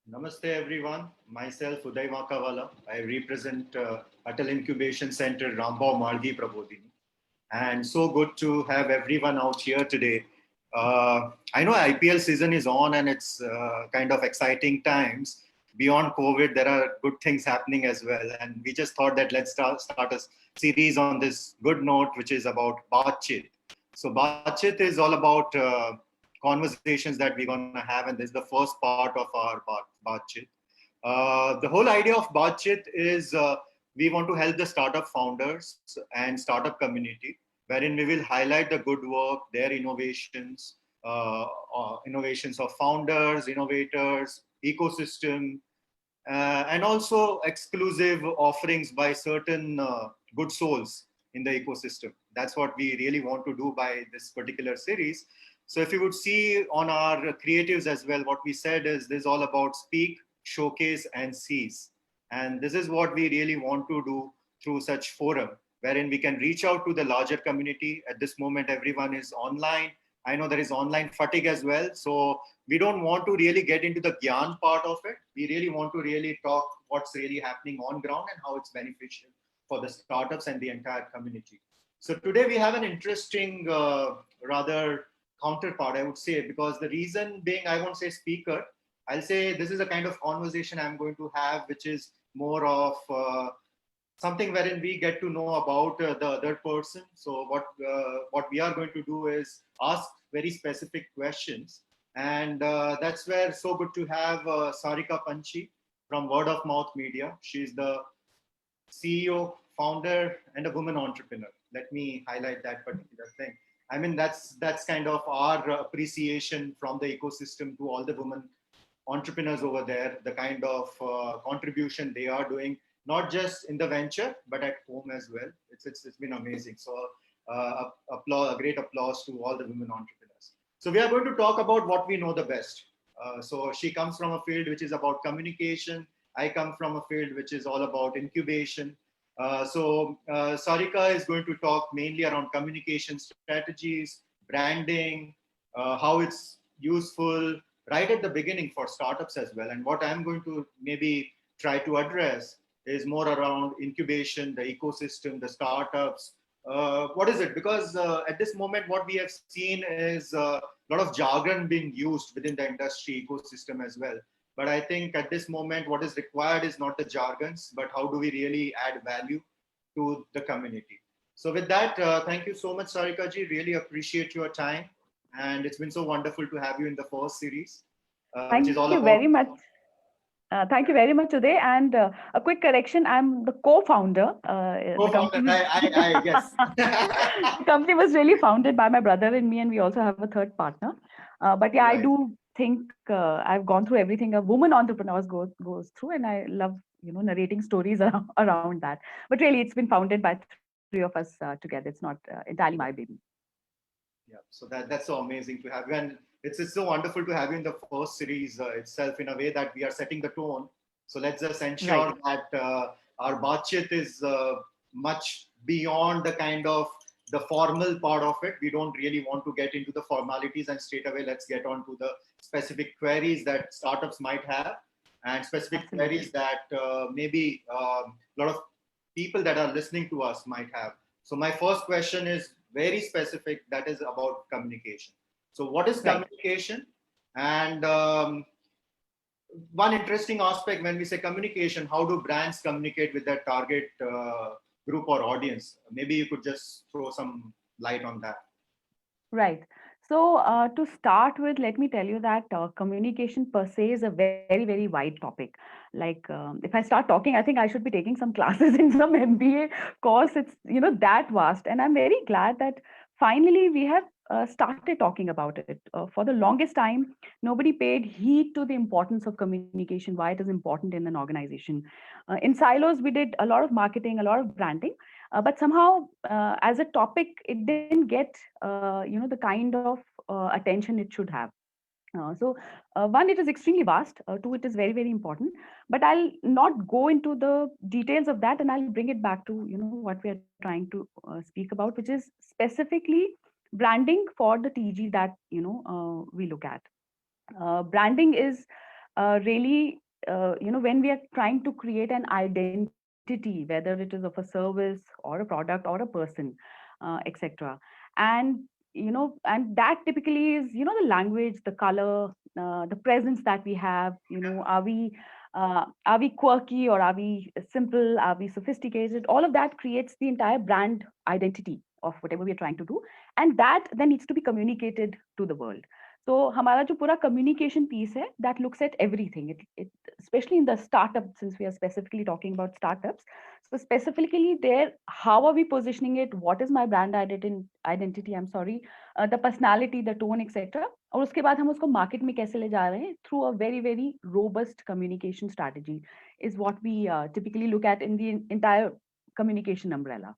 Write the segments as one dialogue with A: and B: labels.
A: Namaste everyone. Myself Uday Makawala. I represent Atal Incubation Center Rambau Margi Prabodhini. And so good to have everyone out here today. I know IPL season is on and it's kind of exciting times. Beyond COVID, there are good things happening as well. And we just thought that let's start a series on this good note, which is about Baatchit. So Baatchit is all about conversations that we're going to have. And this is the first part of our Baatchit. The whole idea of Baatchit is we want to help the startup founders and startup community, wherein we will highlight the good work, their innovations of founders, innovators, ecosystem, and also exclusive offerings by certain good souls in the ecosystem. That's what we really want to do by this particular series. So if you would see on our creatives as well, what we said is this is all about speak, showcase, and seize. And this is what we really want to do through such forum, wherein we can reach out to the larger community. At this moment, everyone is online. I know there is online fatigue as well. So we don't want to really get into the Gyan part of it. We really want to really talk what's really happening on ground and how it's beneficial for the startups and the entire community. So today we have an interesting, rather counterpart, I would say, because the reason being, I won't say speaker, I'll say this is a kind of conversation I'm going to have, which is more of something wherein we get to know about the other person. So what we are going to do is ask very specific questions, and that's where so good to have Sarika Panchi from Word of Mouth Media. She's the CEO, founder, and a woman entrepreneur. Let me highlight that particular thing. I mean, that's kind of our appreciation from the ecosystem to all the women entrepreneurs over there, the kind of contribution they are doing, not just in the venture, but at home as well. It's been amazing. So a great applause to all the women entrepreneurs. So we are going to talk about what we know the best. So she comes from a field which is about communication. I come from a field which is all about incubation. Sarika is going to talk mainly around communication strategies, branding, how it's useful right at the beginning for startups as well. And what I'm going to maybe try to address is more around incubation, the ecosystem, the startups. What is it? Because at this moment, what we have seen is a lot of jargon being used within the industry ecosystem as well. But I think at this moment, what is required is not the jargons, but how do we really add value to the community? So with that, thank you so much, Sarika ji. Really appreciate your time. And it's been so wonderful to have you in the first series, which is
B: Thank
A: all
B: you very
A: about
B: much. Thank you very much today. And a quick correction: I'm the co-founder. The
A: co-founder.
B: company was
A: Yes.
B: the company was really founded by my brother and me, and we also have a third partner. But yeah, I
A: Right.
B: do think I've gone through everything a woman entrepreneur goes through, and I love narrating stories around that. But really, it's been founded by three of us together. It's not entirely my baby.
A: Yeah, so that's so amazing to have you, and it's so wonderful to have you in the first series itself. In a way that we are setting the tone. So let's just
B: Right.
A: ensure that our Bachit is much beyond the kind of the formal part of it. We don't really want to get into the formalities, and straight away let's get on to the specific queries that startups might have, and specific
B: Absolutely.
A: queries that maybe a lot of people that are listening to us might have. So my first question is very specific. That is about communication. So what is
B: Right.
A: communication? And one interesting aspect when we say communication, how do brands communicate with their target group or audience? Maybe you could just throw some light on that.
B: Right. So, to start with, let me tell you that communication per se is a very, very wide topic. Like, if I start talking, I think I should be taking some classes in some MBA course. It's, that vast. And I'm very glad that finally we have started talking about it. For the longest time, nobody paid heed to the importance of communication, why it is important in an organization. In silos, we did a lot of marketing, a lot of branding, but somehow as a topic it didn't get the kind of attention it should have. One, it is extremely vast. Two, it is very, very important. But I'll not go into the details of that, and I'll bring it back to what we are trying to speak about, which is specifically branding for the TG that we look at. Branding is really, when we are trying to create an identity, whether it is of a service or a product or a person, etc. And and that typically is the language, the color, the presence that we have. Are we quirky, or are we simple? Are we sophisticated? All of that creates the entire brand identity of whatever we are trying to do, and that then needs to be communicated to the world. So हमारा जो पूरा communication piece है, that looks at everything. It especially in the startup, since we are specifically talking about startups. So specifically there, how are we positioning it? What is my brand identity? I'm sorry, the personality, the tone, etc. और उसके बाद हम उसको market में कैसे ले जा रहे हैं, through a very very robust communication strategy is what we typically look at in the entire communication umbrella.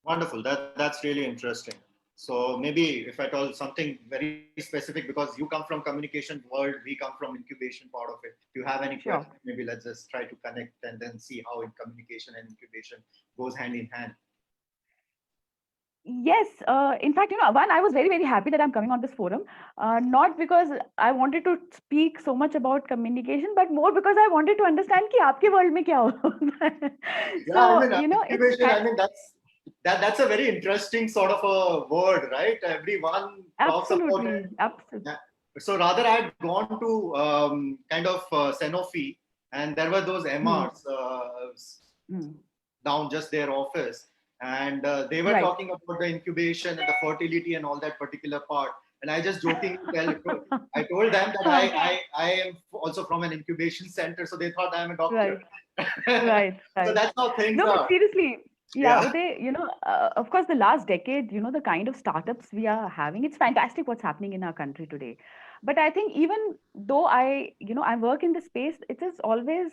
A: Wonderful. That's really interesting. So maybe if I tell something very specific, because you come from communication world, we come from incubation part of it. If you have any
B: Sure.
A: questions, maybe let's just try to connect and then see how in communication and incubation goes hand in hand.
B: Yes, in fact, one, I was very, very happy that I'm coming on this forum, not because I wanted to speak so much about communication, but more because I wanted to understand कि आपके world में क्या होता है.
A: Yeah, I
B: So,
A: mean,
B: it's
A: incubation, I mean, that's a very interesting sort of a word, right? Everyone talks about it.
B: absolutely, absolutely.
A: Yeah. So rather, I had gone to kind of Sanofi, and there were those
B: Hmm.
A: MRs
B: Hmm.
A: down just their office, and they were
B: Right.
A: talking about the incubation and the fertility and all that particular part. And I just jokingly I told them that I am also from an incubation center, so they thought I am a doctor.
B: Right, right,
A: So
B: right.
A: that's how things
B: No, but
A: are.
B: seriously, yeah,
A: Yeah.
B: Uday, of course, the last decade, the kind of startups we are having, it's fantastic what's happening in our country today. But I think even though I work in this space, it has always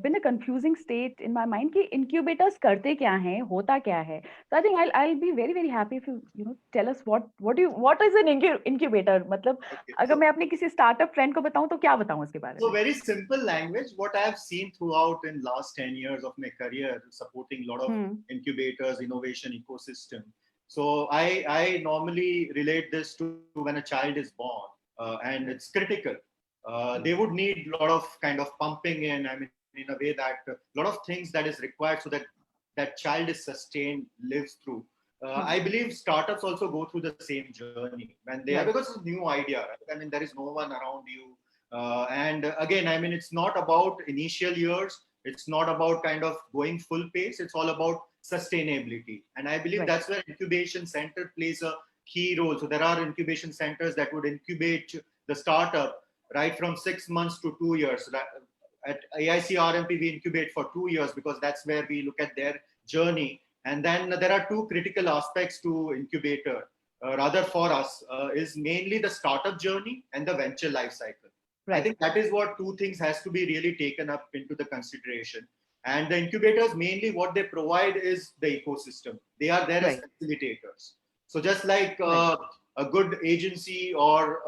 B: been a confusing state in my mind कि incubators करते क्या हैं, होता क्या है. So I think I'll be very very happy if you tell us what is an incubator. मतलब
A: Okay.
B: अगर मैं अपने किसी startup friend को बताऊं तो क्या बताऊं उसके बारे
A: So
B: में.
A: very simple language. What I have seen throughout in last 10 years of my career, supporting a lot of
B: Hmm.
A: incubators, innovation ecosystem. So I normally relate this to when a child is born, and it's critical. They would need a lot of kind of pumping in. I mean, in a way that a lot of things that is required so that that child is sustained, lives through. I believe startups also go through the same journey when they are,
B: Right.
A: because it's a new idea, right? I mean, there is no one around you, and again, I mean, it's not about initial years. It's not about kind of going full pace. It's all about sustainability. And I believe
B: Right.
A: that's where incubation center plays a key role. So there are incubation centers that would incubate the startup right from 6 months to 2 years. At AIC RMP, we incubate for 2 years because that's where we look at their journey. And then there are two critical aspects to incubator, rather for us, is mainly the startup journey and the venture life cycle. I
B: Right.
A: think that is what two things has to be really taken up into the consideration. And the incubators, mainly what they provide is the ecosystem. They are there as
B: Right.
A: facilitators. So just like
B: Right.
A: a good agency or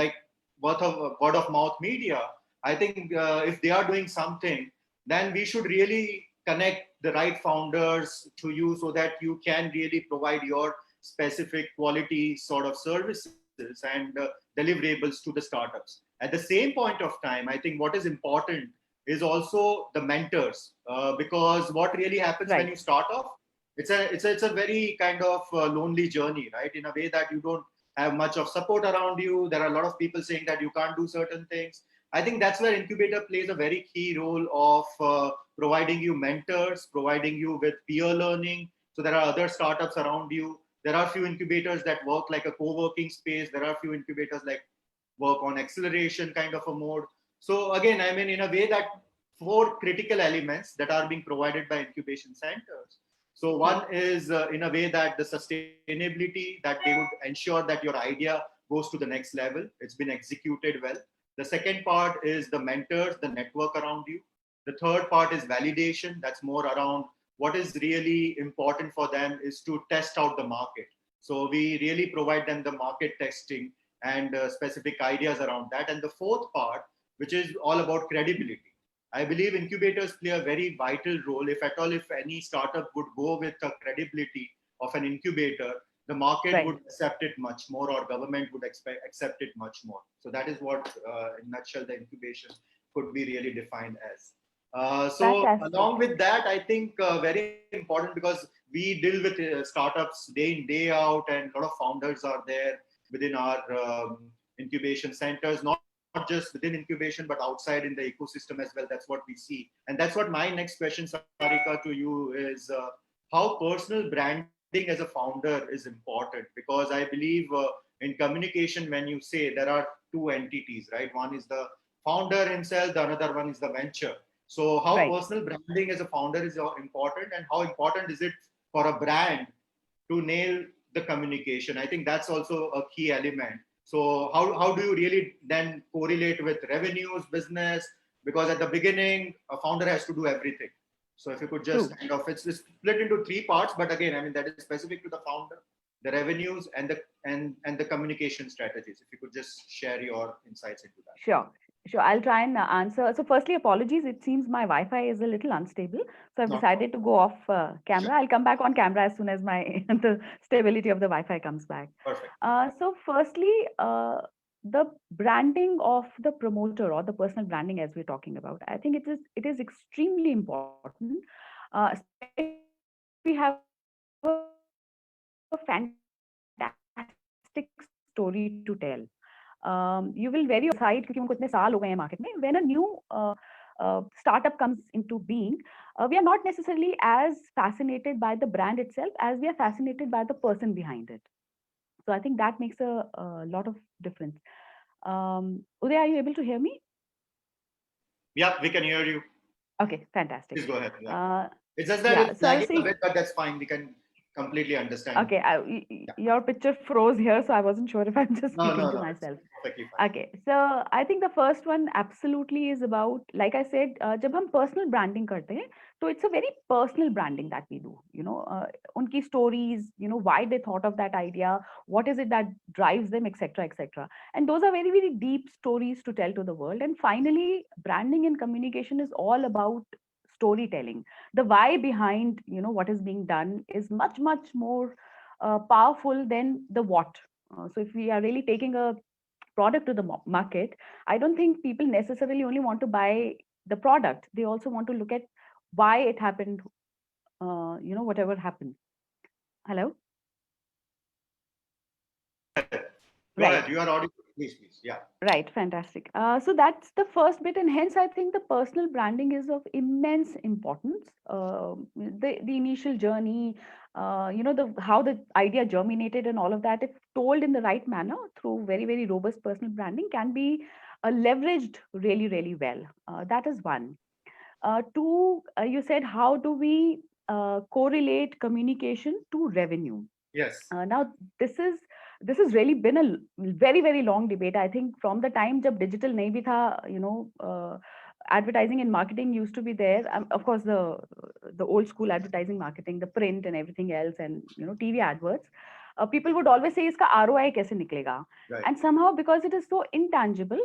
A: like word of mouth media, I think if they are doing something, then we should really connect the right founders to you so that you can really provide your specific quality sort of services and deliverables to the startups. At the same point of time, I think what is important is also the mentors, because what really happens when
B: Right.
A: you start off, it's a very kind of lonely journey, right? In a way that you don't have much of support around you. There are a lot of people saying that you can't do certain things. I think that's where incubator plays a very key role of providing you mentors, providing you with peer learning. So there are other startups around you. There are a few incubators that work like a co-working space. There are a few incubators like work on acceleration kind of a mode. So again, I mean, in a way that four critical elements that are being provided by incubation centers. So one is in a way that the sustainability, that they would ensure that your idea goes to the next level. It's been executed well. The second part is the mentors, the network around you. The third part is validation. That's more around what is really important for them is to test out the market. So we really provide them the market testing and specific ideas around that. And the fourth part, which is all about credibility. I believe incubators play a very vital role. If at all, if any startup would go with the credibility of an incubator, the market
B: Right.
A: would accept it much more, or government would accept it much more. So that is what, in a nutshell, the incubation could be really defined as. So
B: Fantastic.
A: along with that, I think very important, because we deal with startups day in, day out, and a lot of founders are there within our incubation centers, not just within incubation, but outside in the ecosystem as well. That's what we see. And that's what my next question, Sarika, to you is, how personal branding as a founder is important, because I believe in communication, when you say, there are two entities, right? One is the founder himself, the another one is the venture. So how
B: Right.
A: personal branding as a founder is important, and how important is it for a brand to nail the communication? I think that's also a key element. So how do you really then correlate with revenues, business? Because at the beginning, a founder has to do everything. So if you could just
B: True.
A: kind of, it's split into three parts, but again, I mean, that is specific to the founder, the revenues, and the communication strategies. If you could just share your insights into that.
B: Sure. Sure. I'll try and answer. So, firstly, apologies. It seems my Wi-Fi is a little unstable, so I've
A: Not
B: decided to go off camera. I'll come back on camera as soon as my the stability of the Wi-Fi comes back.
A: perfect.
B: So, firstly, the branding of the promoter or the personal branding, as we're talking about, I think it is extremely important, especially if we have a fantastic story to tell. You will very obviously decide, क्योंकि उनको इतने साल हो गए हैं market में, when a new startup comes into being, we are not necessarily as fascinated by the brand itself as we are fascinated by the person behind it. So I think that makes a lot of difference. Uday, are you able to hear me?
A: Yeah, we can hear you.
B: Okay, fantastic.
A: Please go ahead. Yeah.
B: Uh,
A: It's just that
B: yeah,
A: it's
B: so I was
A: lagging a
B: saying,
A: bit, but that's fine. We can completely understand.
B: okay,
A: Yeah.
B: your picture froze here, so I wasn't sure if I'm just
A: No,
B: speaking
A: no,
B: to
A: no. It's
B: myself.
A: perfectly fine.
B: Okay, so I think the first one absolutely is about, like I said, जब हम personal branding करते हैं, so it's a very personal branding that we do. उनकी stories, why they thought of that idea, what is it that drives them, etc., etc. And those are very, very deep stories to tell to the world. And finally, branding and communication is all about storytelling. The why behind, what is being done is much, much more powerful than the what. So if we are really taking a product to the market, I don't think people necessarily only want to buy the product. They also want to look at why it happened, whatever happened. Hello?
A: Go
B: Right.
A: ahead. You are audible. Please, please. Yeah.
B: Right, fantastic. So that's the first bit, and hence I think the personal branding is of immense importance. The initial journey, the how the idea germinated and all of that, if told in the right manner through very, very robust personal branding, can be leveraged really, really well. That is one. Two, you said, how do we correlate communication to revenue?
A: Yes.
B: Now this has really been a very, very long debate. I think from the time jab digital nahi bhi tha, advertising and marketing used to be there. Of course, the old school advertising marketing, the print and everything else, and TV adverts. People would always say, "Iska ROI kaise niklega?"
A: Right.
B: And somehow, because it is so intangible,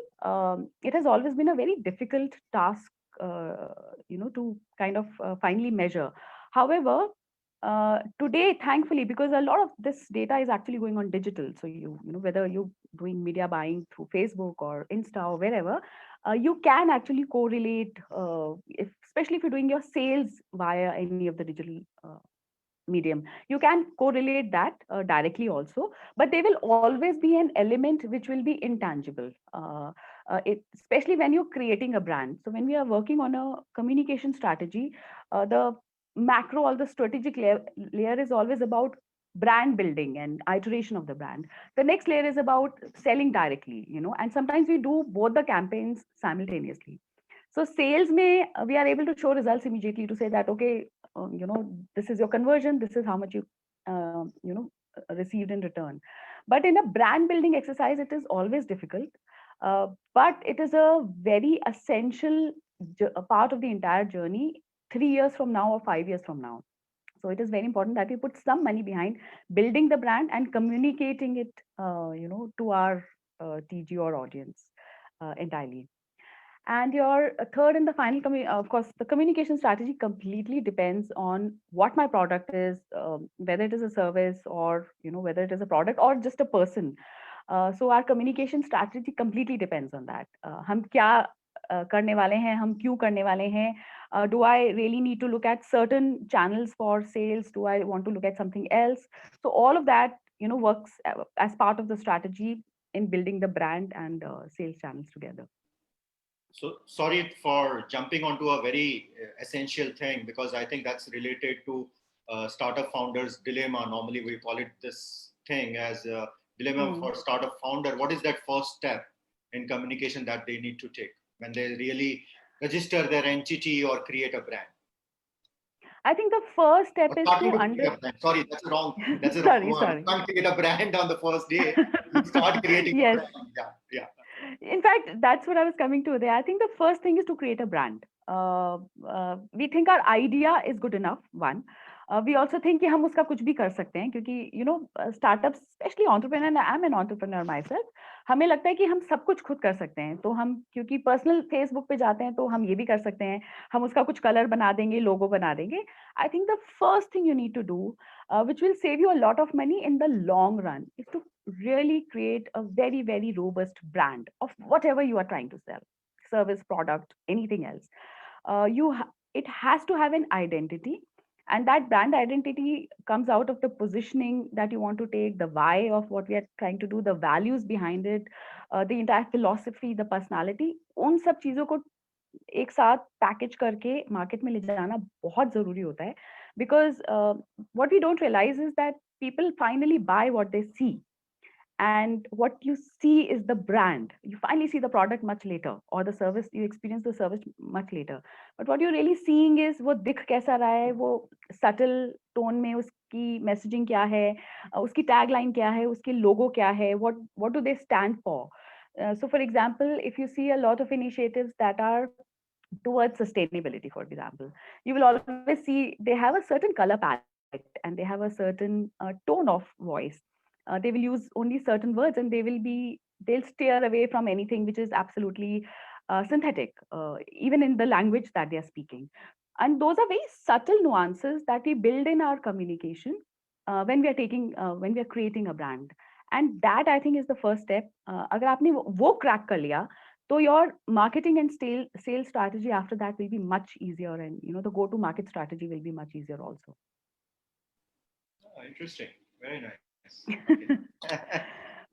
B: it has always been a very difficult task, to kind of finally measure. However, today, thankfully, because a lot of this data is actually going on digital, so whether you're doing media buying through Facebook or Insta or wherever, you can actually correlate, especially if you're doing your sales via any of the digital medium, you can correlate that directly also, but there will always be an element which will be intangible, especially when you're creating a brand. So when we are working on a communication strategy, the macro or the strategic layer is always about brand building and iteration of the brand. The next layer is about selling directly, and sometimes we do both the campaigns simultaneously. So sales may, we are able to show results immediately to say that, okay, this is your conversion, this is how much you received in return. But in a brand building exercise, it is always difficult, but it is a very essential a part of the entire journey, 3 years from now or 5 years from now. So it is very important that we put some money behind building the brand and communicating it, to our TG or audience entirely. And your third and the final, of course, the communication strategy completely depends on what my product is, whether it is a service or whether it is a product or just a person. So our communication strategy completely depends on that. हम क्या करने वाले हैं, हम क्यों करने वाले हैं? Do I really need to look at certain channels for sales? Do I want to look at something else? So all of that, works as part of the strategy in building the brand and sales channels together.
A: So sorry for jumping onto a very essential thing, because I think that's related to startup founders dilemma. Normally we call it this thing as a dilemma for startup founder. What is that first step in communication that they need to take when they really register their entity or create a brand?
B: I think the first step
A: Or
B: is
A: starting
B: to
A: create a brand. Sorry, that's a wrong. That's a wrong
B: sorry,
A: one.
B: sorry.
A: You can't create a brand on the first day. You start creating a
B: Yes.
A: brand. Yeah, yeah.
B: In fact, that's what I was coming to there. I think the first thing is to create a brand. We think our idea is good enough, one. We also think कि हम उसका कुछ भी कर सकते हैं, क्योंकि startups, especially entrepreneur, and I'm an entrepreneur myself, हमें लगता है कि हम सब कुछ खुद कर सकते हैं. तो हम क्योंकि पर्सनल फेसबुक पे जाते हैं तो हम ये भी कर सकते हैं, हम उसका कुछ कलर बना देंगे, लोगो बना देंगे. I think the first thing you need to do, which will save you a lot of money in the long run, is to really create a very, very robust brand of whatever you are trying to sell, service, product, anything else. It has to have an identity, and that brand identity comes out of the positioning that you want to take, the why of what we are trying to do, the values behind it, the entire philosophy, the personality. उन सब चीजों को एक साथ package करके market में ले जाना बहुत जरूरी होता है, because what we don't realize is that people finally buy what they see, and what you see is the brand. You finally see the product much later, or the service, you experience the service much later. But what you're really seeing is वो दिख कैसा रहा है, वो subtle tone में उसकी messaging क्या है, उसकी tagline क्या है, उसकी logo क्या है, what do they stand for. So for example, if you see a lot of initiatives that are towards sustainability, for example, you will always see they have a certain color palette and they have a certain tone of voice. They will use only certain words, and they'll steer away from anything which is absolutely synthetic, even in the language that they are speaking. And those are very subtle nuances that we build in our communication when we are creating a brand. And that, I think, is the first step. अगर आपने वो crack कर लिया, so your marketing and sales strategy after that will be much easier, and the go-to market strategy will be much easier also.
A: Interesting. Very nice. Okay.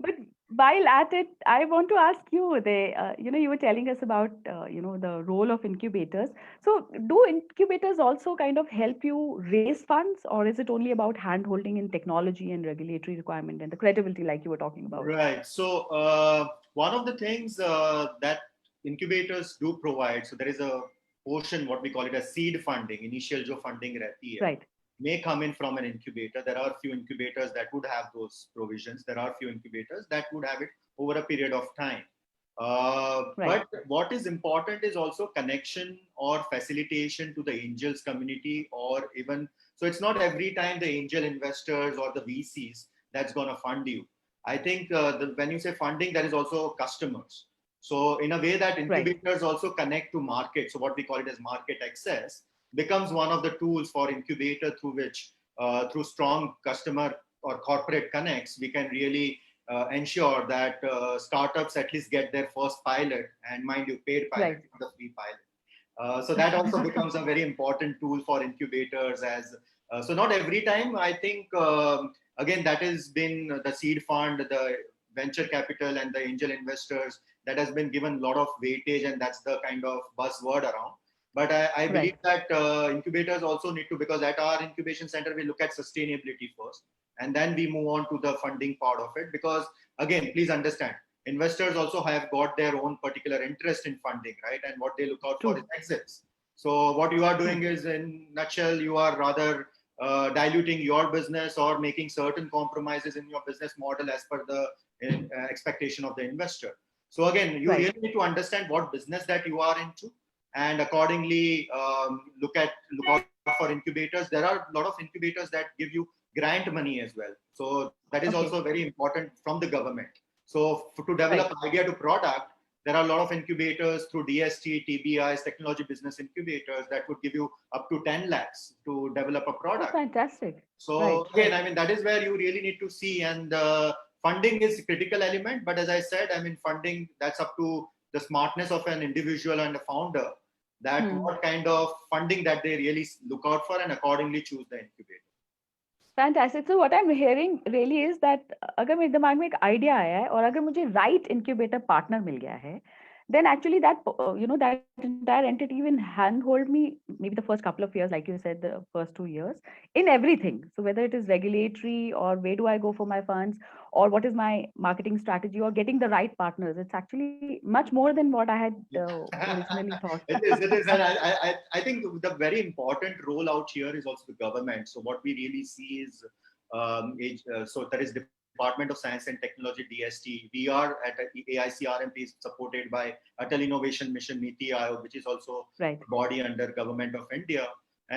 B: But while at it, I want to ask you, Uday, you were telling us about, the role of incubators. So do incubators also kind of help you raise funds, or is it only about hand-holding in technology and regulatory requirement and the credibility like you were talking about?
A: Right. So one of the things that incubators do provide, so there is a portion, what we call it as seed funding, initial jo funding rehti hai,
B: Right.
A: may come in from an incubator. There are few incubators that would have those provisions. There are few incubators that would have it over a period of time.
B: Right.
A: But what is important is also connection or facilitation to the angels community, or even, so it's not every time the angel investors or the VCs that's going to fund you. I think when you say funding, there is also customers. So in a way that incubators also connect to market. So what we call it as market access becomes one of the tools for incubator through which, through strong customer or corporate connects, we can really ensure that startups at least get their first pilot, and mind you, paid pilot, not the free pilot. So that also becomes a very important tool for incubators. As so not every time, I think, again, that has been the seed fund, the venture capital, and the angel investors, that has been given a lot of weightage, and that's the kind of buzzword around. But I believe that incubators also need to, because at our incubation center, we look at sustainability first, and then we move on to the funding part of it. Because again, please understand, investors also have got their own particular interest in funding, right? And what they look out for is exits. So what you are doing is, in nutshell, you are rather diluting your business or making certain compromises in your business model as per the expectation of the investor. So again, you really need to understand what business that you are into, and accordingly look out for incubators. There are a lot of incubators that give you grant money as well. So that is also very important from the government. So to develop idea to product, there are a lot of incubators through DST, TBIs, technology business incubators that would give you up to 10 lakhs to develop a
B: Oh,
A: product.
B: fantastic.
A: So
B: Right,
A: again,
B: right.
A: I mean, that is where you really need to see, and funding is a critical element. But as I said, I mean, funding, that's up to the smartness of an individual and a founder, that
B: Hmm.
A: what kind of funding that they really look out for and accordingly choose the incubator.
B: Fantastic so what I am hearing really is that अगर मेरे दिमाग में एक idea आया है और अगर मुझे राइट इंक्यूबेटर पार्टनर मिल गया है then actually that that entire entity will handhold me maybe the first couple of years, like you said, the first 2 years in everything. So whether it is regulatory or where do I go for my funds or what is my marketing strategy or getting the right partners, it's actually much more than what I had originally thought.
A: It is, and I think the very important role out here is also the government. So what we really see is, so there is Department of Science and Technology, DST. We are at AICRMP, supported by Atal Innovation Mission Niti Aayog, which is also
B: Right.
A: a body under Government of India.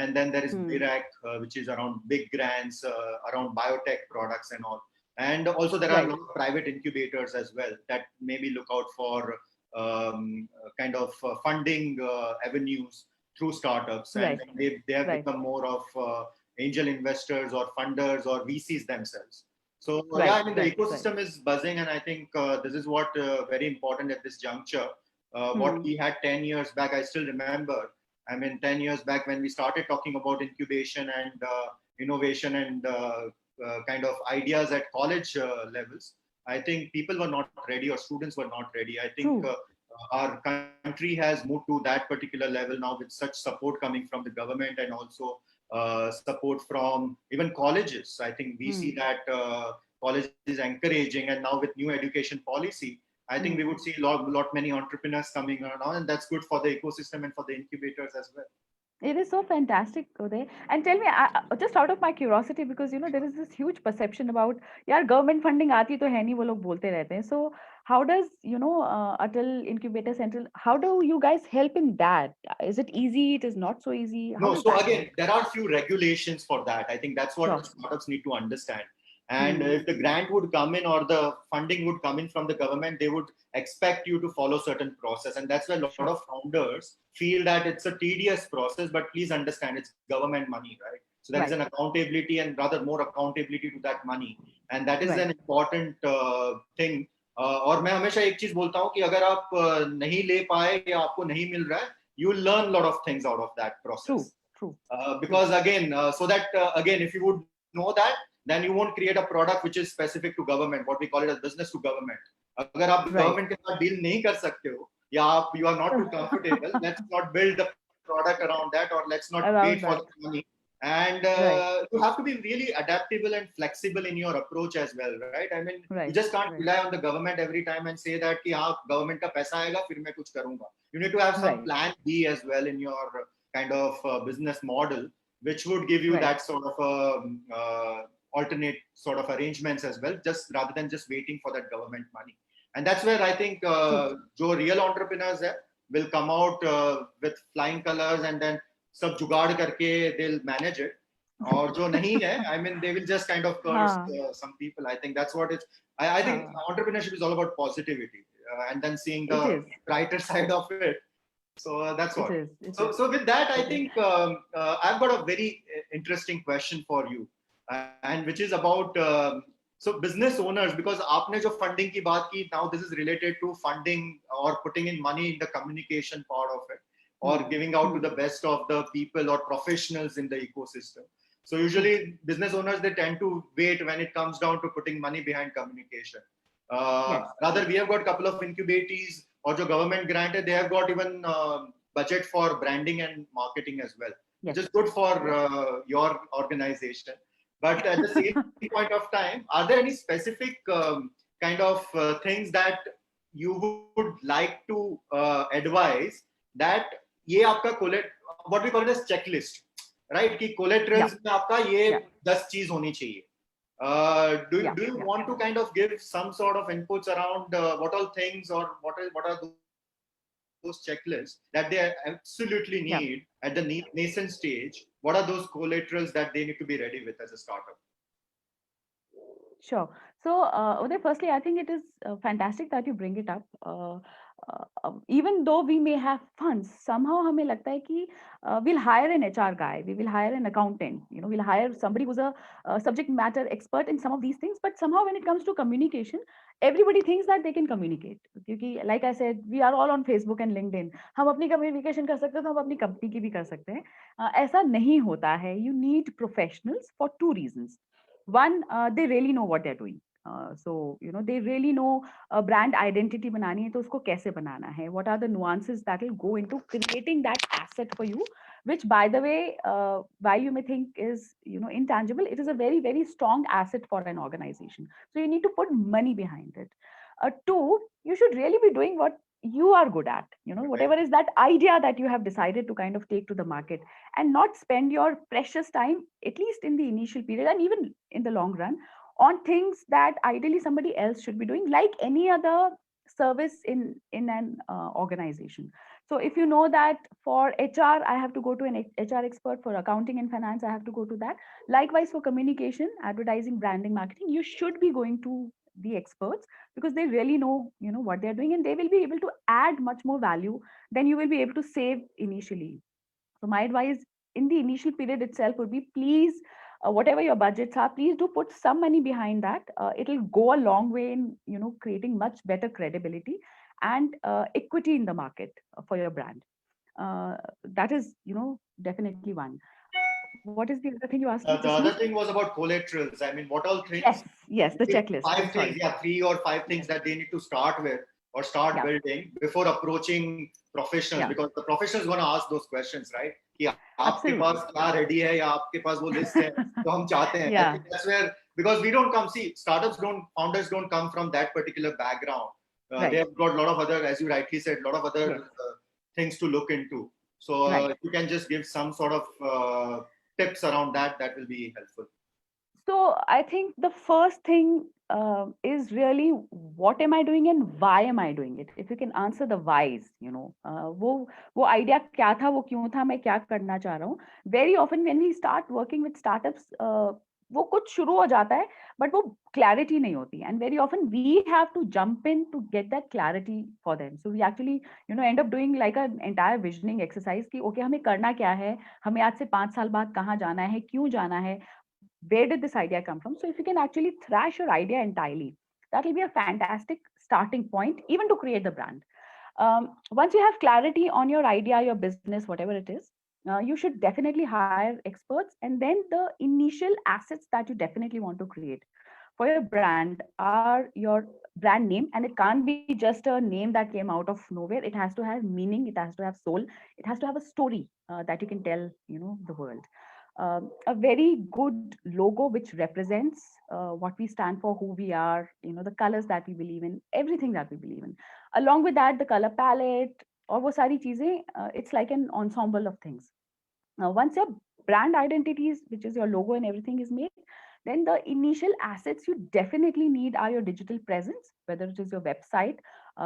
A: And then there is BIRAC, which is around big grants, around biotech products and all. And also there are a lot of private incubators as well that maybe look out for kind of funding avenues through startups, and they have become more of angel investors or funders or VCs themselves. So yeah, I mean, the ecosystem is buzzing, and I think this is what very important at this juncture. What we had 10 years back, I still remember. I mean, 10 years back when we started talking about incubation and innovation and kind of ideas at college levels, I think people were not ready, or students were not ready. I think our country has moved to that particular level now with such support coming from the government and also support from even colleges. I think we see that colleges encouraging, and now with new education policy, I think we would see lot many entrepreneurs coming around, and that's good for the ecosystem and for the incubators as well.
B: It is so fantastic, Uday. And tell me, just out of my curiosity, because there is this huge perception about, यार government funding आती तो है नहीं, वो लोग बोलते रहते हैं. So how does Atal Incubator Central? How do you guys help in that? Is it easy? It is not so easy. How
A: No,
B: does
A: so
B: that
A: again,
B: work?
A: there are few regulations for that. I think that's what startups need to understand. And if the grant would come in or the funding would come in from the government, they would expect you to follow certain process. And that's why a lot of founders feel that it's a tedious process, but please understand it's government money, right? So there is an accountability and rather more accountability to that money. And that is an important thing. और मैं हमेशा एक चीज बोलता हूँ कि अगर आप नहीं ले पाए या आपको नहीं मिल रहा है, you will learn a lot of things out of that process.
B: True.
A: Because again, so that again, if you would know that, then you won't create a product which is specific to government, what we call it as business to government. अगर आप government के साथ deal नहीं कर सकते हो, या आप you are not too comfortable, let's not build the product around that, or let's not wait for the money. And you have to be really adaptable and flexible in your approach as well, right? I mean, you just can't rely on the government every time and say that कि हाँ government का पैसा आएगा फिर मैं कुछ करूँगा. You need to have some plan B as well in your kind of business model, which would give you that sort of alternate sort of arrangements as well, just rather than just waiting for that government money. And that's where I think जो real entrepreneurs है will come out with flying colors, and then सब जुगाड़ करके they'll manage it. और जो नहीं है, I mean, they will just kind of curse some people. I think that's what it's. I think entrepreneurship is all about positivity and then seeing the brighter side of it. So that's what. So with that, I think I've got a very interesting question for you, and which is about so business owners, because आपने जो funding की बात की, now this is related to funding or putting in money in the communication part of it, or giving out to the best of the people or professionals in the ecosystem. So usually business owners, they tend to wait when it comes down to putting money behind communication. Rather, we have got a couple of incubators or the government granted, they have got even budget for branding and marketing as well, which is good for your organization. But at the same point of time, are there any specific kind of things that you would like to advise that ये आपका what we call it as checklist, right? कि collaterals में आपका ये 10 चीज होनी चाहिए. Do you want to kind of give some sort of inputs around what all things or what are those checklists that they absolutely need at the nascent stage? What are those collaterals that they need to be ready with as a startup?
B: Sure. So, Uday, firstly, I think it is fantastic that you bring it up. even though we may have funds, somehow हमें लगता है कि we'll hire an HR guy, we will hire an accountant, we'll hire somebody who's a subject matter expert in some of these things. But somehow when it comes to communication, everybody thinks that they can communicate. क्योंकि like I said, we are all on Facebook and LinkedIn. हम अपनी communication कर सकते हैं तो हम अपनी company की भी कर सकते हैं. ऐसा नहीं होता है. You need professionals for two reasons. One, they really know what they're doing. So they really know brand identity बनानी है तो उसको कैसे बनाना है. What are the nuances that will go into creating that asset for you, which by the way, while you may think is intangible, it is a very, very strong asset for an organization. So you need to put money behind it. Two, you should really be doing what you are good at, whatever is that idea that you have decided to kind of take to the market, and not spend your precious time, at least in the initial period and even in the long run, on things that ideally somebody else should be doing, like any other service in an organization. So if you know that for HR I have to go to an HR expert, for accounting and finance I have to go to that, likewise for communication, advertising, branding, marketing, you should be going to the experts, because they really know what they're doing, and they will be able to add much more value than you will be able to save initially. So my advice in the initial period itself would be, please, whatever your budgets are, please do put some money behind that. It'll go a long way in creating much better credibility and equity in the market for your brand. That is definitely one. What is the other thing you asked me?
A: The other thing was about collaterals. I mean, what all things?
B: Yes, the checklist.
A: Five things, yeah, 3 or 5 things that they need to start with or start building before approaching professionals, because the professionals is going to ask those questions, right? कि आपके पास क्या ready है या आपके पास वो list है तो हम चाहते हैं. I think that's where, because we don't come, see, founders don't come from that particular background. They have got a lot of other, as you rightly said, a lot of other things to look into. So you can just give some sort of tips around that will be helpful.
B: So I think the first thing is really, what am I doing and why am I doing it? If you can answer the whys, वो idea क्या था, वो क्यों था, मैं क्या करना चाह रहा हूँ. Very often when we start working with startups, वो कुछ शुरू हो जाता है, but वो clarity नहीं होती, and very often we have to jump in to get that clarity for them. So we actually end up doing like an entire visioning exercise कि okay, हमें करना क्या है, हमें आज से 5 साल बाद कहाँ जाना है, क्यों जाना है, where did this idea come from? So if you can actually thrash your idea entirely, that will be a fantastic starting point, even to create the brand. Once you have clarity on your idea, your business, whatever it is, you should definitely hire experts. And then the initial assets that you definitely want to create for your brand are your brand name. And it can't be just a name that came out of nowhere. It has to have meaning. It has to have soul. It has to have a story that you can tell, the world. A very good logo which represents what we stand for, who we are, the colors that we believe in, everything that we believe in. Along with that, the color palette, और वो सारी चीजें, it's like an ensemble of things. Now, once your brand identities, which is your logo and everything, is made, then the initial assets you definitely need are your digital presence, whether it is your website,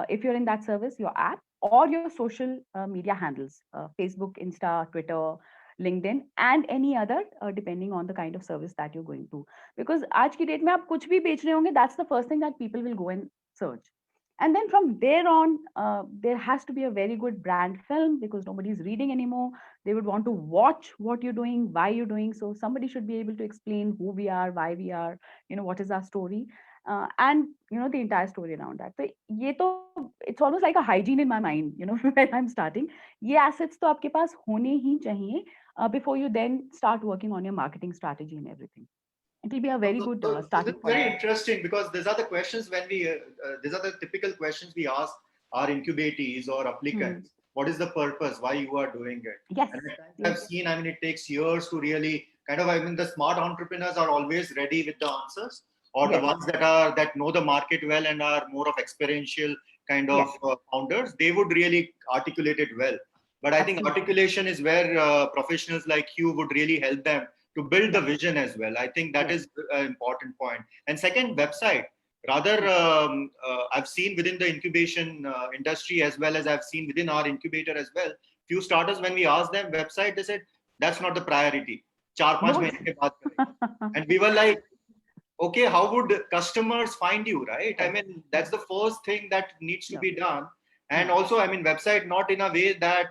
B: if you're in that service, your app, or your social media handles, Facebook, Insta, Twitter, LinkedIn, and any other, depending on the kind of service that you're going to. Because आज की date में आप कुछ भी बेच रहे होंगे, that's the first thing that people will go and search. And then from there on, there has to be a very good brand film, because nobody's reading anymore. They would want to watch what you're doing, why you're doing. So somebody should be able to explain who we are, why we are, what is our story, and the entire story around that. So ये तो, it's almost like a hygiene in my mind, when I'm starting. ये assets तो आपके पास होने ही चाहिए before you then start working on your marketing strategy and everything. It will be a very good starting point.
A: Very interesting, because these are the questions when we, these are the typical questions we ask our incubatees or applicants. What is the purpose? Why you are doing it?
B: Yes.
A: And I've seen, I mean, it takes years to really kind of, I mean, the smart entrepreneurs are always ready with the answers, or the ones that know the market well and are more of experiential kind of founders. They would really articulate it well. But I think articulation is where professionals like you would really help them to build the vision as well. I think that is an important point. And second, website. Rather, I've seen within the incubation industry, as well as I've seen within our incubator as well, few starters, when we asked them website, they said, that's not the priority. 4-5 mahine ke baad karenge. And we were like, okay, how would customers find you, right? I mean, that's the first thing that needs to be done. And also, I mean, website not in a way that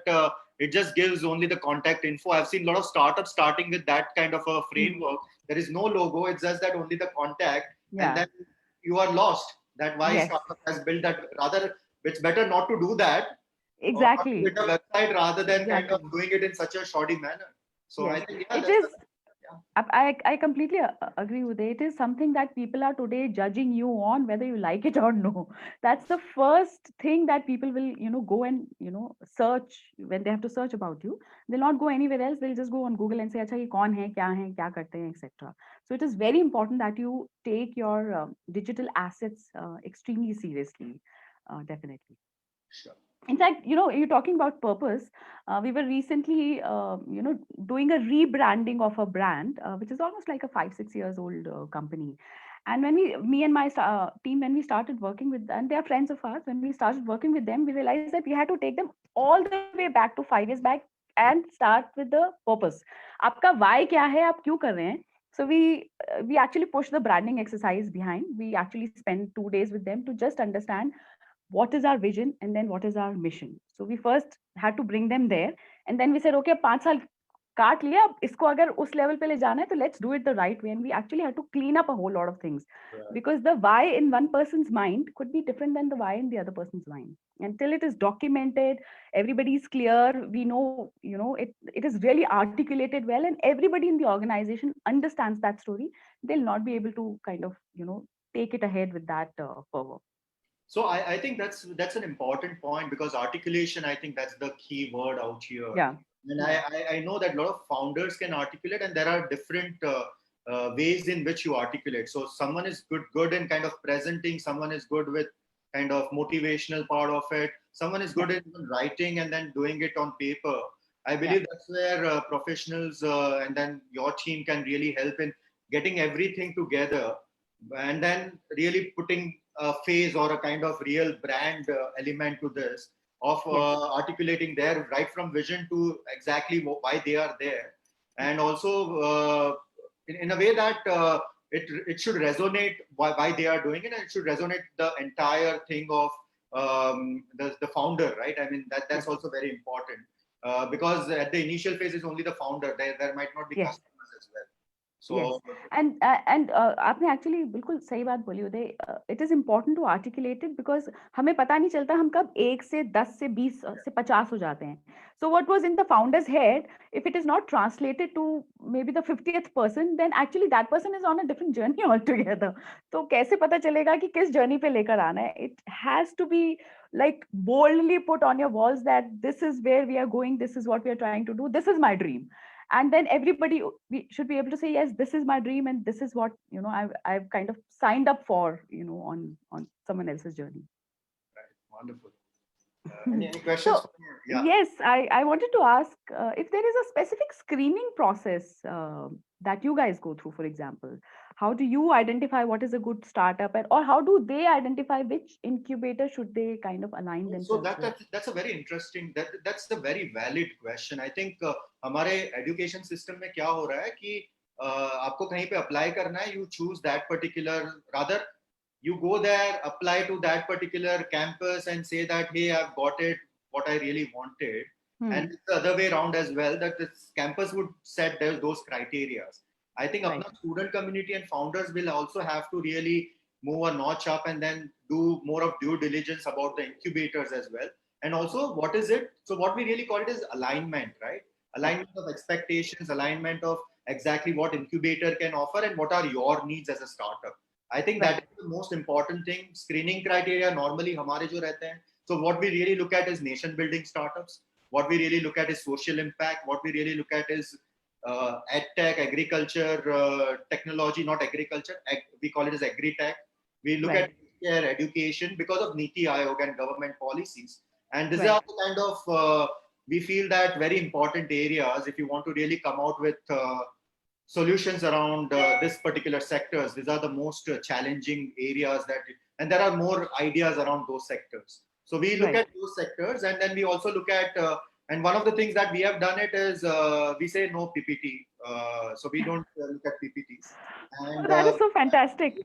A: it just gives only the contact info. I've seen a lot of startups starting with that kind of a framework. There is no logo, it's just that only the contact, and
B: Yeah.
A: then you are lost. That why
B: Yes.
A: startup has built that. Rather, it's better not to do that, or not to
B: Exactly.
A: build a website rather than kind of
B: Exactly.
A: doing it in such a shoddy manner. So I
B: Yes.
A: think, yeah,
B: It
A: that's
B: is.
A: a, yeah.
B: I completely agree with it. It is something that people are today judging you on whether you like it or no. That's the first thing that people will, go and, search when they have to search about you. They'll not go anywhere else. They'll just go on Google and say, "Acha, ye kaun hai, kya karte hain, etc." So it is very important that you take your digital assets extremely seriously. Definitely.
A: Sure.
B: In fact, you're talking about purpose. We were recently doing a rebranding of a brand, which is almost like a 5-6 years old company. And when me and my team, when we started working with, and they are friends of ours, when we started working with them, we realized that we had to take them all the way back to 5 years back and start with the purpose. आपका why क्या है, आप क्यों कर रहे हैं? So we actually pushed the branding exercise behind. We actually spent 2 days with them to just understand what is our vision and then what is our mission. So we first had to bring them there, and then we said, okay, 5 साल काट लिया, अब इसको अगर उस level पे ले जाना है तो let's do it the right way. And we actually had to clean up a whole lot of things,
A: Right.
B: because the why in one person's mind could be different than the why in the other person's mind. Until it is documented, everybody is clear, we know, it is really articulated well, and everybody in the organization understands that story, they'll not be able to kind of, take it ahead with that fervor.
A: So I think that's an important point, because articulation, I think that's the key word out here.
B: Yeah.
A: And
B: Yeah.
A: I know that a lot of founders can articulate, and there are different ways in which you articulate. So someone is good in kind of presenting, someone is good with kind of motivational part of it, someone is
B: Yeah.
A: good in writing and then doing it on paper. I
B: Yeah.
A: believe that's where professionals and then your team can really help in getting everything together, and then really putting a phase or a kind of real brand element to this, of
B: Yes.
A: articulating their right from vision to exactly why they are there, and also in a way that it should resonate why they are doing it, and it should resonate the entire thing of the founder, right? I mean, that's
B: Yes.
A: also very important, because at the initial phase is only the founder. There might not be
B: Yes.
A: customers as well.
B: Yes,
A: So
B: and आपने actually बिल्कुल सही बात बोली उदय. It is important to articulate it, because हमें पता नहीं चलता हम कब 1 से 10 से 20 से 50 हो जाते हैं. So what was in the founder's head, if it is not translated to maybe the 50th person, then actually that person is on a different journey altogether. तो कैसे पता चलेगा कि किस journey पे लेकर आना है? It has to be like boldly put on your walls that this is where we are going, this is what we are trying to do, this is my dream. And then everybody, we should be able to say, yes, this is my dream, and this is what, I've kind of signed up for, on someone else's journey.
A: right, wonderful. Any questions
B: So
A: for me? Yeah.
B: yes, I wanted to ask if there is a specific screening process that you guys go through. For example, how do you identify what is a good startup, or how do they identify which incubator should they kind of align
A: So
B: themselves with?
A: that's a very interesting, that's a very valid question. I think हमारे education system में क्या हो रहा है कि आपको कहीं पे apply करना है, you choose that particular, rather you go there, apply to that particular campus and say that, hey, I've got it, what I really wanted. And
B: Hmm.
A: it's the other way around as well, that this campus would set those criteria. I think
B: Right.
A: apna student community and founders will also have to really move a notch up and then do more of due diligence about the incubators as well. And also, what is it? So what we really call it is alignment, right?
B: Yeah.
A: Alignment of expectations, alignment of exactly what incubator can offer and what are your needs as a startup. I think that
B: Right.
A: is the most important thing. Screening criteria normally हमारे जो रहते हैं. So what we really look at is nation building startups. What we really look at is social impact. What we really look at is ed tech, agriculture, technology, not agriculture. We call it as agri-tech. We look
B: Right.
A: at healthcare, education because of Niti Aayog and government policies. And these
B: Right.
A: are the kind of, we feel that very important areas if you want to really come out with solutions around this particular sectors. These are the most challenging areas and there are more ideas around those sectors. So we look
B: Right.
A: at those sectors, and then we also look at, and one of the things that we have done it is we say no PPT. So we don't look at PPTs. And
B: That is so fantastic.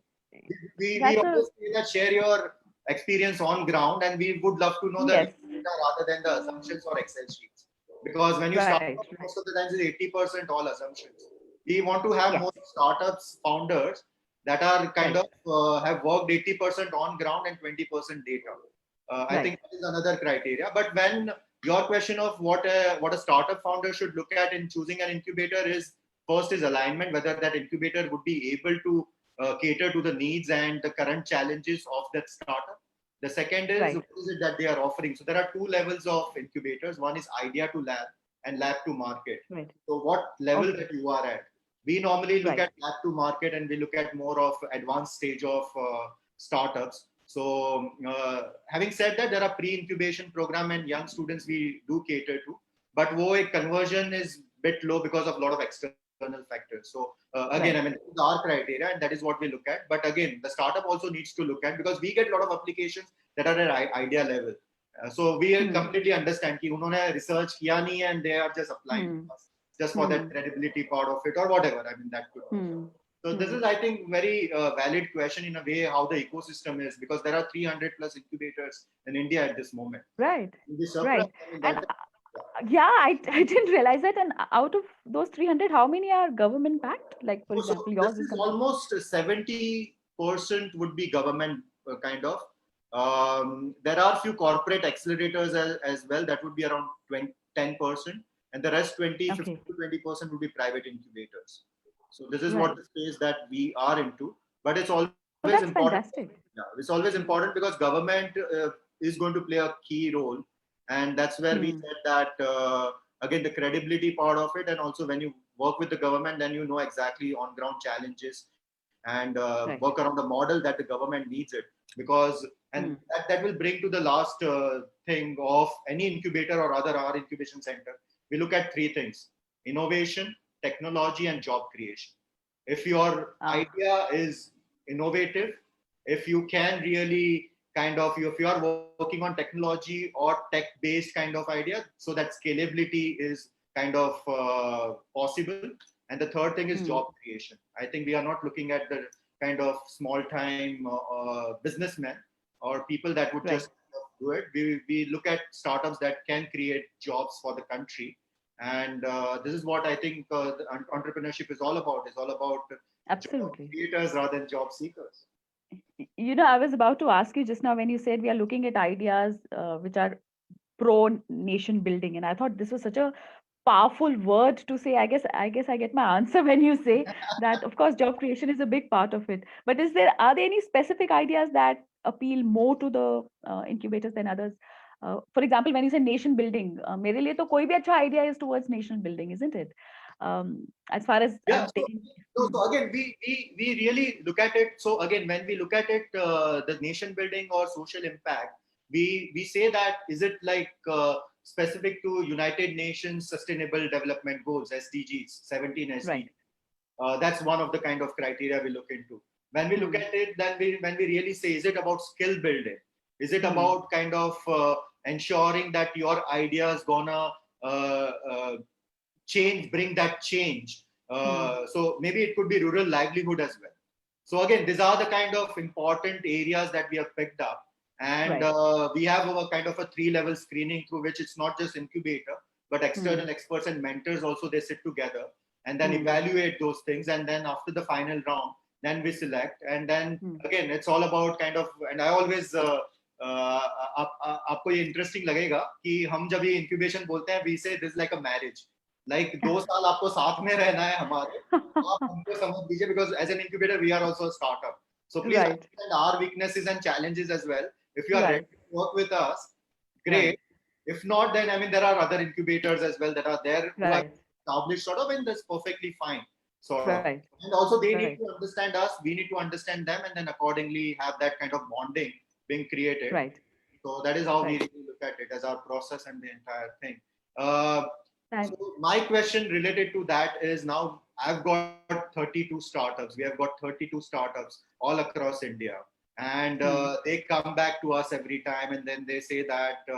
A: we
B: That's a
A: always say that share your experience on ground, and we would love to know the
B: Yes.
A: data rather than the assumptions or Excel sheets. Because when you start,
B: Right.
A: most of the times it's 80% all assumptions. We want to have
B: Yes.
A: more startups founders that are kind
B: Right.
A: of have worked 80% on ground and 20% data. I
B: Right.
A: think that is another criteria. But when your question of what a startup founder should look at in choosing an incubator is, first is alignment, whether that incubator would be able to cater to the needs and the current challenges of that startup. The second is,
B: Right.
A: what is it that they are offering? So there are two levels of incubators. One is idea to lab and lab to market.
B: Right.
A: So what level
B: Okay.
A: that you are at? We normally look
B: Right.
A: at lab to market, and we look at more of advanced stage of startups. So having said that, there are pre-incubation program and young students we do cater to, but wo conversion is bit low because of a lot of external factors. So again,
B: Right.
A: I mean, this is our criteria, and that is what we look at. But again, the startup also needs to look at, because we get a lot of applications that are at idea level. So we
B: Hmm.
A: completely understand कि उन्होंने research किया नहीं है and they are just applying
B: Hmm.
A: to us just for that
B: Hmm.
A: credibility part of it or whatever. I mean, that could be.
B: Hmm.
A: So this
B: Hmm.
A: is, I think, very valid question in a way how the ecosystem is, because there are 300 plus incubators in India at this moment.
B: Right.
A: You'll be surprised.
B: Right.
A: I mean,
B: And
A: that,
B: yeah, I didn't realize that. And out of those 300, how many are government backed? Like, for
A: so
B: example,
A: this
B: yours is
A: is
B: government.
A: almost 70% would be government kind of. There are few corporate accelerators as well. That would be around 10%, and the rest 15
B: Okay.
A: to 20% would be private incubators. So this is what
B: Right.
A: the space that we are into. But it's always
B: Oh, that's
A: important.
B: fantastic.
A: Yeah, it's always important because government is going to play a key role, and that's where we
B: Hmm.
A: said that again, the credibility part of it, and also when you work with the government, then you know exactly on ground challenges and work
B: Right.
A: around the model that the government needs it. Because and
B: Hmm.
A: that will bring to the last thing of any incubator or other our incubation center. We look at three things: innovation, technology, and job creation. If your
B: Ah.
A: idea is innovative, if you can really kind of, if you are working on technology or tech based kind of idea, so that scalability is kind of possible. And the third thing is
B: Hmm.
A: job creation. I think we are not looking at the kind of small time businessmen or people that would
B: Right.
A: just do it. We look at startups that can create jobs for the country. And this is what I think entrepreneurship is all about. Is all about job
B: Absolutely.
A: creators rather than job seekers.
B: You know, I was about to ask you just now when you said we are looking at ideas which are pro nation building, and I thought this was such a powerful word to say. I guess I get my answer when you say that. Of course, job creation is a big part of it. But are there any specific ideas that appeal more to the incubators than others? For example, when you say nation building, मेरे लिए तो कोई भी अच्छा idea is towards nation building, isn't it? As far as
A: Yeah.
B: I'm taking.
A: So again, we really look at it. So again, when we look at it, the nation building or social impact, we say that, is it like specific to United Nations Sustainable Development Goals (SDGs) 17 SDGs?
B: Right.
A: That's one of the kind of criteria we look into. When we look
B: Hmm.
A: at it, then when we really say, is it about skill building? Is it
B: Hmm.
A: about kind of ensuring that your idea is gonna uh, change, bring that change?
B: Hmm.
A: So maybe it could be rural livelihood as well. So again, these are the kind of important areas that we have picked up, and
B: Right.
A: we have a kind of a 3-level screening through which it's not just incubator, but
B: Hmm.
A: external experts and mentors also, they sit together and then
B: Hmm.
A: evaluate those things, and then after the final round, then we select, and then
B: Hmm.
A: again it's all about kind of, and I always आपको ये interesting लगेगा कि हम जब ये incubation बोलते हैं, we से this like a marriage, like 2 साल आपको साथ में रहना है हमारे, आप हमको समझ लीजिए, because as an incubator we are also a startup, so please
B: Right.
A: understand our weaknesses and challenges as well. If you are ready
B: Right.
A: to work with us,
B: Right.
A: great. If not, then I mean there are other incubators as well that are there who are
B: Right.
A: established sort of, and that's perfectly fine sort of.
B: Right.
A: And also they need
B: Right.
A: to understand us, we need to understand them, and then accordingly have that kind of bonding being created.
B: Right.
A: So that is how we
B: Right.
A: really look at it as our process and the entire thing. Uh,
B: And
A: so my question related to that is, now I've got 32 startups. We have got 32 startups all across India, and
B: hmm.
A: they come back to us every time, and then they say that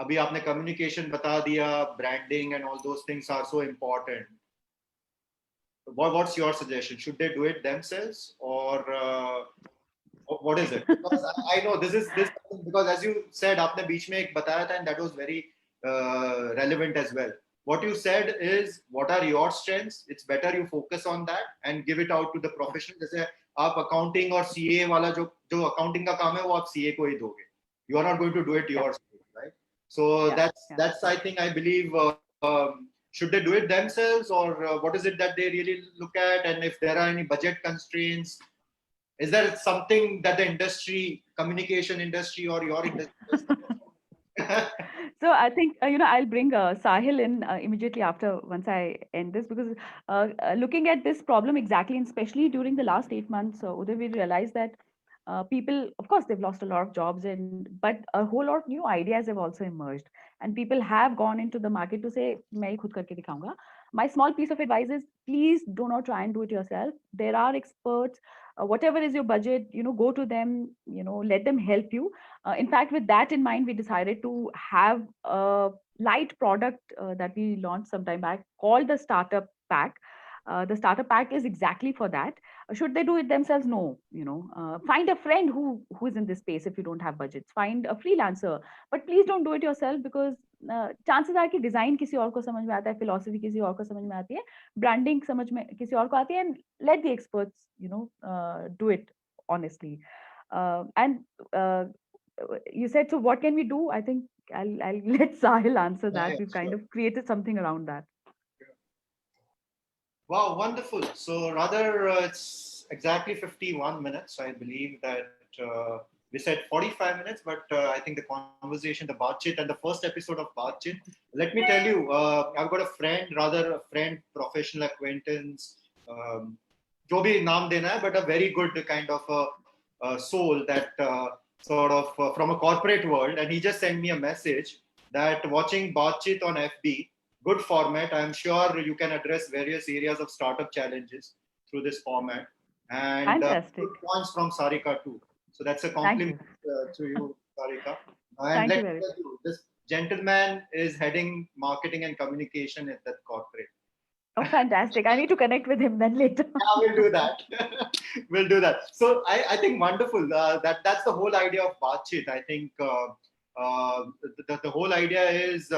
A: अभी आपने communication बता दिया, branding and all those things are so important. What's your suggestion? Should they do it themselves, or What is it? Because I know this because as you said, आपने बीच में एक बताया था, and that was very relevant as well. What you said is, what are your strengths? It's better you focus on that and give it out to the professional. जैसे आप accounting और CA वाला जो accounting का काम है, वो आप CA को ही दोगे. You are not going to do it yourself, right? So that's I think I believe. Should they do it themselves, or what is it that they really look at? And if there are any budget constraints, is there something that the industry, communication industry, or your industry?
B: So I think I'll bring Sahil in immediately after once I end this, because looking at this problem exactly, and especially during the last 8 months, Uday, we realized that people, of course, they've lost a lot of jobs, but a whole lot of new ideas have also emerged, and people have gone into the market to say, "मैं ही खुद करके दिखाऊंगा." My small piece of advice is, please do not try and do it yourself. There are experts. Whatever is your budget, go to them. Let them help you. In fact, with that in mind, we decided to have a light product that we launched some time back called the Startup Pack. The Startup Pack is exactly for that. Should they do it themselves? No. Find a friend who is in this space if you don't have budgets. Find a freelancer, but please don't do it yourself, because chances are कि design किसी और को समझ में आता है, philosophy किसी और को समझ में आती है, branding समझ में किसी और को आती है, and let the experts do it honestly. And you said, so what can we do? I think I'll let Sahil answer that.
A: Yeah,
B: We've kind
A: sure.
B: of created something around that.
A: Wow, wonderful. So rather, it's exactly 51 minutes. I believe that we said 45 minutes, but I think the conversation, the Baatchit, and the first episode of Baatchit. Let me tell you, I've got a friend, professional acquaintance, जो भी नाम देना है, but a very good kind of a soul that sort of from a corporate world, and he just sent me a message that watching Baatchit on FB, good format. I'm sure you can address various areas of startup challenges through this format, and
B: Fantastic.
A: good points from Sarika too. So that's a compliment to you, Sarika. And
B: Thank you
A: let me
B: very
A: tell you, this gentleman is heading marketing and communication at that corporate.
B: Oh, fantastic. I need to connect with him then later.
A: Yeah, we'll do that. We'll do that. So I think wonderful. That's the whole idea of Baatchit. I think the whole idea is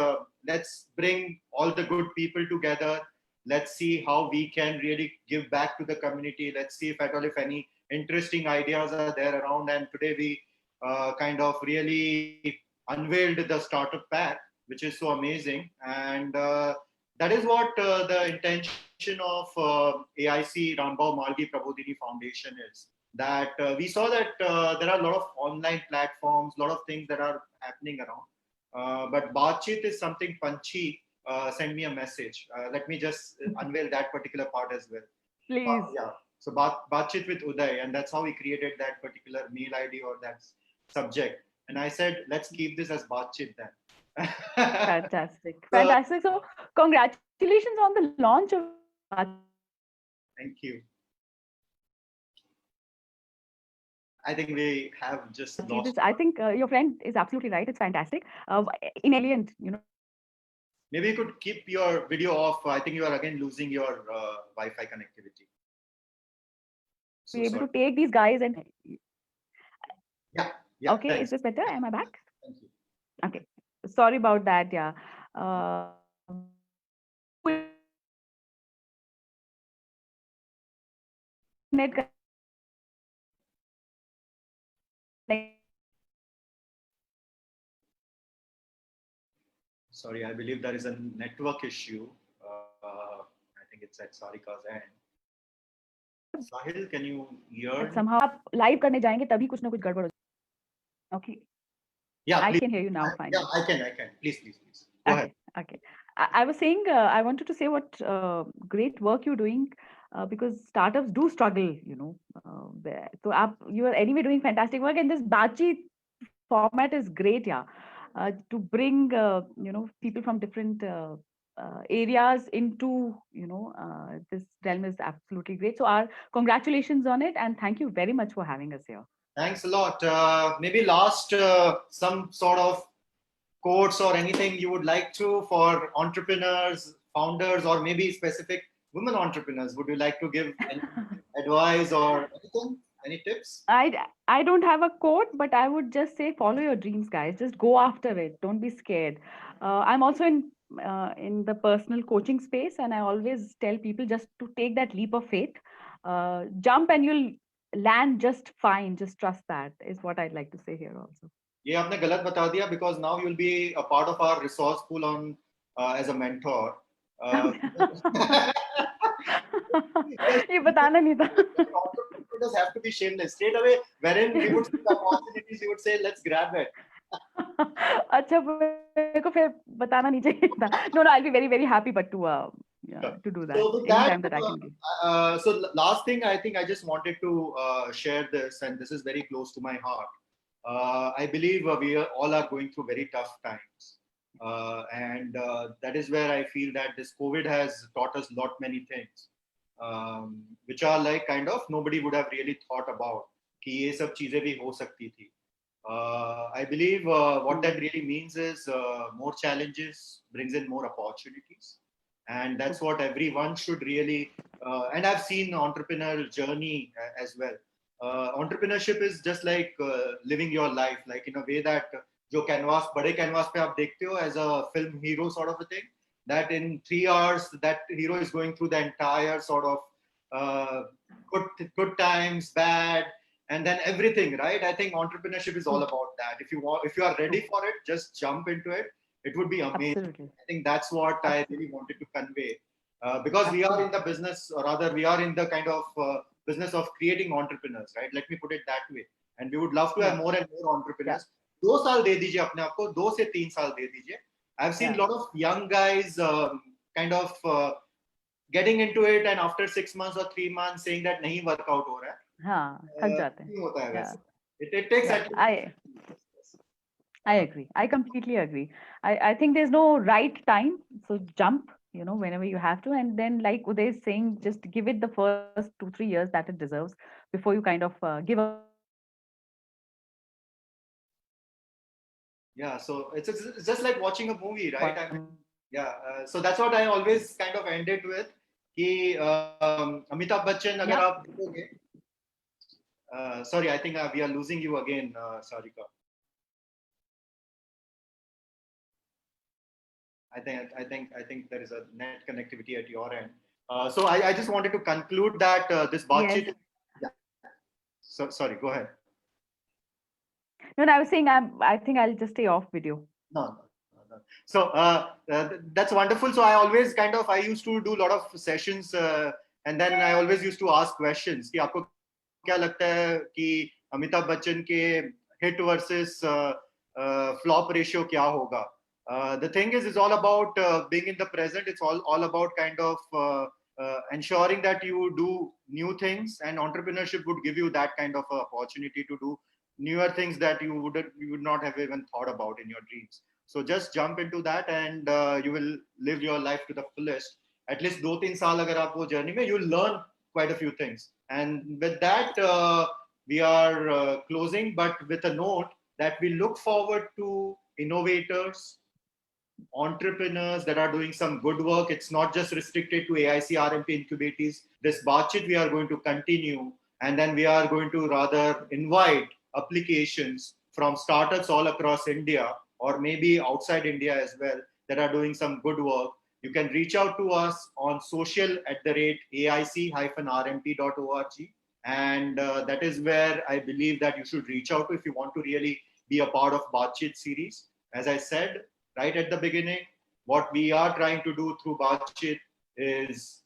A: let's bring all the good people together. Let's see how we can really give back to the community. Let's see if any interesting ideas are there around. And today we kind of really unveiled the startup pack, which is so amazing. And that is what the intention of AIC Rambhau Malgi Prabodhini Foundation is. That we saw that there are a lot of online platforms, a lot of things that are happening around. But Baatchit is something punchy. Send me a message. Let me just unveil that particular part as well.
B: Please.
A: Yeah. So Baatchit with Uday, and that's how we created that particular mail ID or that subject. And I said, let's keep this as Baatchit then.
B: Fantastic. Fantastic. So congratulations on the launch of Baatchit.
A: Thank you. I think we have just lost.
B: I think your friend is absolutely right. It's fantastic. In Alien,
A: Maybe you could keep your video off. I think you are again losing your Wi-Fi connectivity.
B: So be able to take these guys and.
A: Yeah.
B: Okay, thanks. Is this better? Am I back?
A: Thank you.
B: Okay. Sorry about that. Yeah.
A: Sorry, I believe there is a network issue. I think it's at Sarika's end. Sahil, can you hear?
B: Somehow आप live करने जाएंगे तभी कुछ ना कुछ गड़बड़ हो जाएगा. Okay.
A: Yeah,
B: I can hear you now. Fine.
A: Yeah, I can. Please. Go ahead.
B: Okay. I was saying, I wanted to say what great work you're doing, because startups do struggle, So you are anyway doing fantastic work, and this Baatchit format is great, yeah. To bring, people from different areas into, this realm is absolutely great. So our congratulations on it, and thank you very much for having us here.
A: Thanks a lot. Maybe last, some sort of quotes or anything you would like to for entrepreneurs, founders, or maybe specific women entrepreneurs. Would you like to give any advice or anything? Any tips?
B: I don't have a quote, but I would just say follow your dreams, guys. Just go after it. Don't be scared. I'm also in the personal coaching space, and I always tell people just to take that leap of faith. Jump and you'll land just fine. Just trust that is what I'd like to say here also.
A: ये आपने गलत बता दिया because now you'll be a part of our resource pool on as a mentor. Uh,
B: ये बताना नहीं था.
A: entrepreneurs have to be shameless straight away. Wherein we would see the opportunities, we would say, let's grab it.
B: अच्छा मेरे को फिर बताना नहीं चाहिए था. No, I'll be very very happy, but to do that
A: So with
B: anytime
A: that,
B: that I can give.
A: so last thing, I think I just wanted to share this, and this is very close to my heart. I believe we all are going through very tough times, and that is where I feel that this COVID has taught us lot many things, which are like kind of nobody would have really thought about कि ये सब चीजें भी हो सकती थी. I believe what that really means is more challenges brings in more opportunities, and that's what everyone should really. And I've seen entrepreneurial journey as well. Entrepreneurship is just like living your life, like in a way that जो canvas बड़े canvas पे आप देखते हो as a film hero sort of a thing. That in 3 hours, that hero is going through the entire sort of good times, bad, and then everything, right? I think entrepreneurship is all about that. If you are ready for it, just jump into it. It would be amazing.
B: Absolutely.
A: I think that's what I really wanted to convey, because we are in the business, or rather, we are in the kind of business of creating entrepreneurs, right? Let me put it that way. And we would love to have more and more entrepreneurs. 2 साल दे दीजिए अपने आप को, 2 से 3 साल दे दीजिए. I've seen a lot of young guys kind of getting into it, and after 6 months or 3 months saying that नहीं workout हो रहा है.
B: हाँ, थक जाते हैं.
A: नहीं होता है वैसे. It takes at least.
B: I agree. I completely agree. I think there's no right time. So jump, whenever you have to. And then, like Uday is saying, just give it the first 2-3 years that it deserves before you kind of give up on it.
A: Yeah, so it's just like watching a movie, right? So that's what I always kind of ended with. कि अमिताभ बच्चन अगर आप देखोगे, sorry, I think we are losing you again, Sarika. I think there is a net connectivity at your end. So I just wanted to conclude that this Baatchit.
B: Yes.
A: Yeah. So sorry, go ahead.
B: No, I was saying I think I'll just stay off video.
A: No. So that's wonderful. So I used to do a lot of sessions, and then I always used to ask questions. कि आपको क्या लगता है कि अमिताभ बच्चन के hit versus flop ratio क्या होगा? The thing is, it's all about being in the present. It's all about kind of ensuring that you do new things, and entrepreneurship would give you that kind of opportunity to do newer things that you would not have even thought about in your dreams. So just jump into that, and you will live your life to the fullest. At least 2-3 साल अगर आप वो journey में, you'll learn quite a few things. And with that, we are closing, but with a note that we look forward to innovators, entrepreneurs that are doing some good work. It's not just restricted to AIC RMP incubators. This Baatchit we are going to continue, and then we are going to rather invite applications from startups all across India, or maybe outside India as well, that are doing some good work. You can reach out to us on social@aic-rmp.org. And that is where I believe that you should reach out to if you want to really be a part of Baatchit series. As I said right at the beginning, what we are trying to do through Baatchit is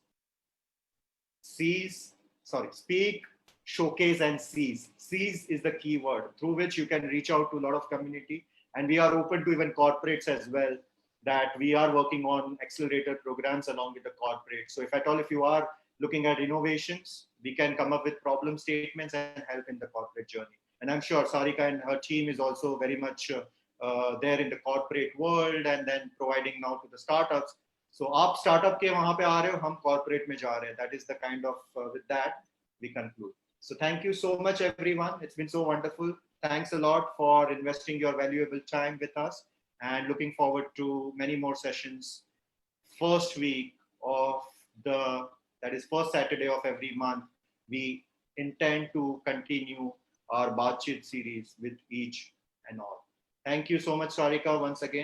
A: speak, showcase, and seize. Seize is the key word through which you can reach out to a lot of community. And we are open to even corporates as well, that we are working on accelerator programs along with the corporate. So if you are looking at innovations, we can come up with problem statements and help in the corporate journey. And I'm sure Sarika and her team is also very much there in the corporate world, and then providing now to the startups. So आप startup के वहाँ पे आ रहे हो, हम corporate में जा रहे हैं. That is the kind of, with that, we conclude. So thank you so much, everyone. It's been so wonderful. Thanks a lot for investing your valuable time with us, and looking forward to many more sessions. First week of that is first Saturday of every month, we intend to continue our Baatchit series with each and all. Thank you so much, Sarika, once again.